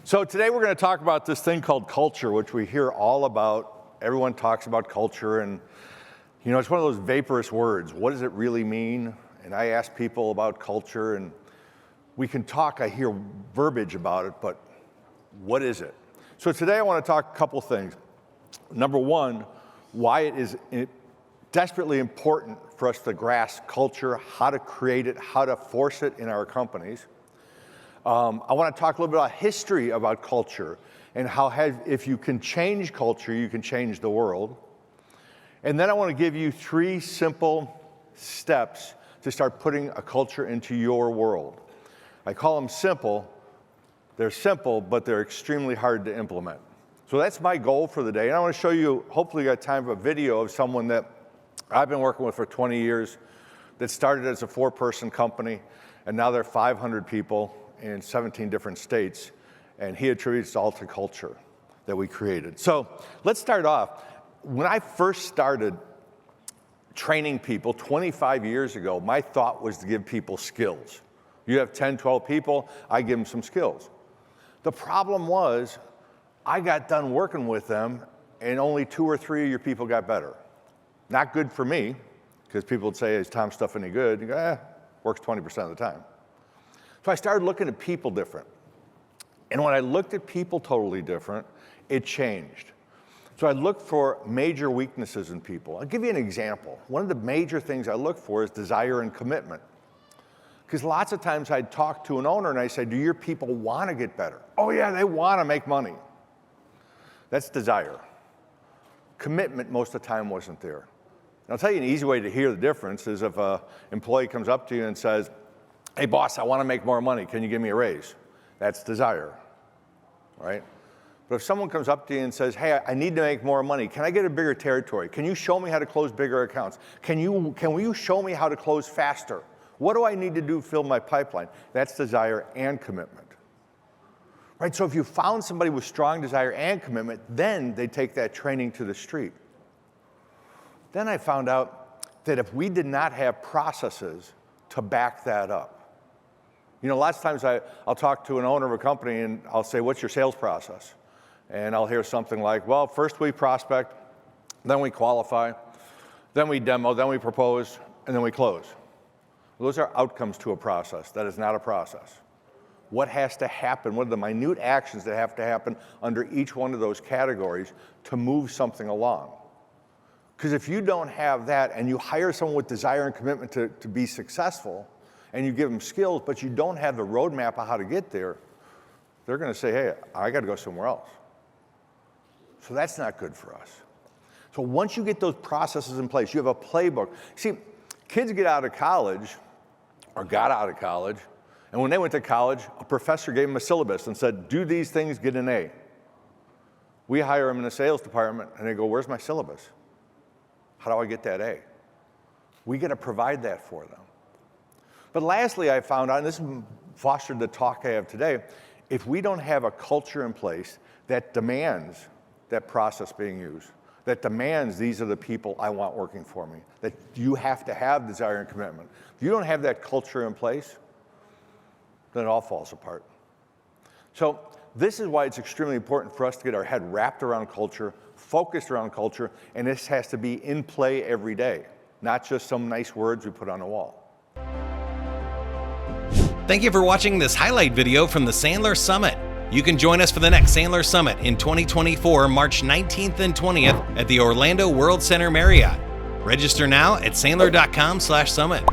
So today we're going to talk about this thing called culture, which we hear all about. Everyone talks about culture, and it's one of those vaporous words. What does it really mean? And I ask people about culture, and we can talk, I hear verbiage about it, but what is it? So today I want to talk a couple things. Number one, why it is desperately important for us to grasp culture, how to create it, how to force it in our companies. I want to talk a little bit about history about culture and how if you can change culture, you can change the world. And then I want to give you 3 simple steps to start putting a culture into your world. I call them simple. They're simple, but they're extremely hard to implement. So that's my goal for the day. And I want to show you, hopefully you got time for a video of someone that I've been working with for 20 years that started as a 4-person company, and now they're 500 people in 17 different states, and he attributes it all to culture that we created. So let's start off. When I first started training people 25 years ago, my thought was to give people skills. You have 10, 12 people, I give them some skills. The problem was, I got done working with them, and only 2 or 3 of your people got better. Not good for me, because people would say, is Tom's stuff any good? You go, works 20% of the time. So I started looking at people different. And when I looked at people totally different, it changed. So I looked for major weaknesses in people. I'll give you an example. One of the major things I look for is desire and commitment. Because lots of times I'd talk to an owner and I say, do your people want to get better? Oh yeah, they want to make money. That's desire. Commitment most of the time wasn't there. And I'll tell you an easy way to hear the difference is if an employee comes up to you and says, hey boss, I want to make more money, can you give me a raise? That's desire, right? But if someone comes up to you and says, hey, I need to make more money, can I get a bigger territory? Can you show me how to close bigger accounts? Can you show me how to close faster? What do I need to do to fill my pipeline? That's desire and commitment, right? So if you found somebody with strong desire and commitment, then they take that training to the street. Then I found out that if we did not have processes to back that up, lots of times I'll talk to an owner of a company and I'll say, what's your sales process? And I'll hear something like, well, first we prospect, then we qualify, then we demo, then we propose, and then we close. Those are outcomes to a process. That is not a process. What has to happen? What are the minute actions that have to happen under each one of those categories to move something along? Because if you don't have that and you hire someone with desire and commitment to be successful, and you give them skills, but you don't have the roadmap of how to get there, they're going to say, hey, I got to go somewhere else. So that's not good for us. So once you get those processes in place, you have a playbook. See, kids get out of college, or got out of college, and when they went to college, a professor gave them a syllabus and said, do these things, get an A. We hire them in the sales department, and they go, where's my syllabus? How do I get that A? We got to provide that for them. But lastly, I found out, and this fostered the talk I have today, if we don't have a culture in place that demands that process being used, that demands these are the people I want working for me, that you have to have desire and commitment. If you don't have that culture in place, then it all falls apart. So this is why it's extremely important for us to get our head wrapped around culture, focused around culture, and this has to be in play every day, not just some nice words we put on a wall. Thank you for watching this highlight video from the Sandler Summit. You can join us for the next Sandler Summit in 2024, March 19th and 20th at the Orlando World Center Marriott. Register now at sandler.com/summit.